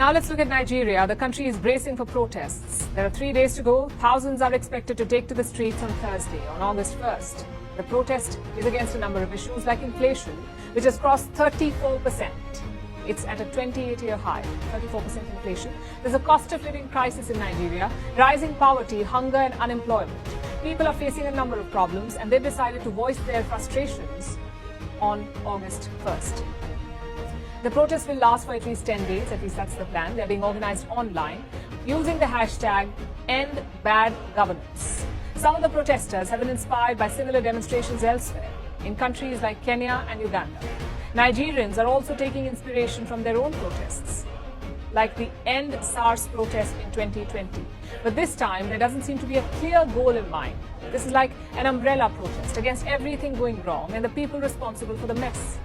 Now let's look at Nigeria. The country is bracing for protests. There are 3 days to go. Thousands are expected to take to the streets on Thursday, on August 1st. The protest is against a number of issues like inflation, which has crossed 34%. It's at a 28-year high, 34% inflation. There's a cost of living crisis in Nigeria, rising poverty, hunger and unemployment. People are facing a number of problems and they've decided to voice their frustrations on August 1st. The protest will last for at least 10 days, at least that's the plan. They're being organized online using the hashtag #EndBadGovernance. Some of the protesters have been inspired by similar demonstrations elsewhere, in countries like Kenya and Uganda. Nigerians are also taking inspiration from their own protests, like the End SARS protest in 2020. But this time, there doesn't seem to be a clear goal in mind. This is like an umbrella protest against everything going wrong and the people responsible for the mess.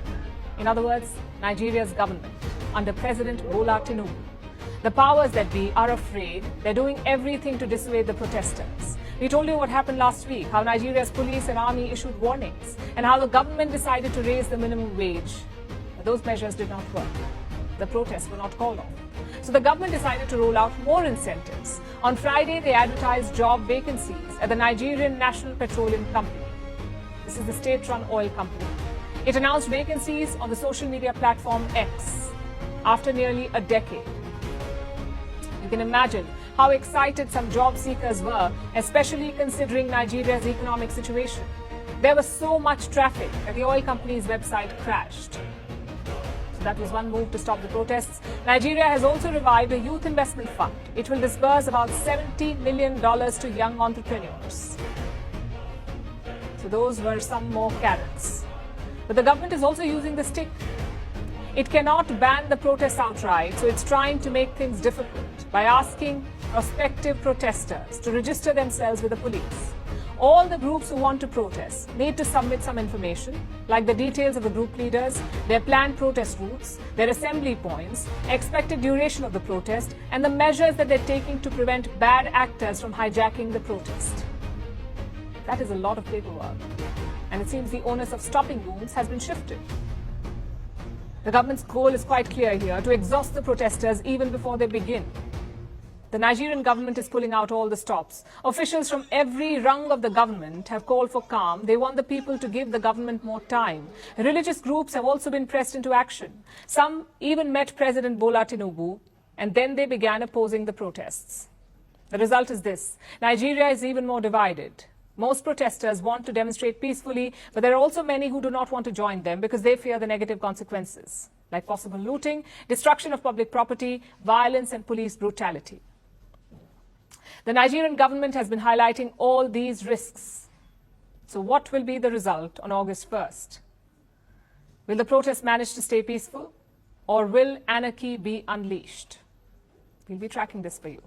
In other words, Nigeria's government, under President Bola Tinubu. The powers that be are afraid. They're doing everything to dissuade the protesters. We told you what happened last week, how Nigeria's police and army issued warnings, and how the government decided to raise the minimum wage. But those measures did not work. The protests were not called off. So the government decided to roll out more incentives. On Friday, they advertised job vacancies at the Nigerian National Petroleum Company. This is the state-run oil company. It announced vacancies on the social media platform X after nearly a decade. You can imagine how excited some job seekers were, especially considering Nigeria's economic situation. There was so much traffic that the oil company's website crashed. So that was one move to stop the protests. Nigeria has also revived a youth investment fund. It will disburse about $70 million to young entrepreneurs. So those were some more carrots. But the government is also using the stick. It cannot ban the protests outright, so it's trying to make things difficult by asking prospective protesters to register themselves with the police. All the groups who want to protest need to submit some information, like the details of the group leaders, their planned protest routes, their assembly points, expected duration of the protest, and the measures that they're taking to prevent bad actors from hijacking the protest. That is a lot of paperwork. And it seems the onus of stopping goons has been shifted. The government's goal is quite clear here, to exhaust the protesters even before they begin. The Nigerian government is pulling out all the stops. Officials from every rung of the government have called for calm. They want the people to give the government more time. Religious groups have also been pressed into action. Some even met President Bola Tinubu, and then they began opposing the protests. The result is this: Nigeria is even more divided. Most protesters want to demonstrate peacefully, but there are also many who do not want to join them because they fear the negative consequences, like possible looting, destruction of public property, violence and police brutality. The Nigerian government has been highlighting all these risks. So what will be the result on August 1st? Will the protests manage to stay peaceful, or will anarchy be unleashed? We'll be tracking this for you.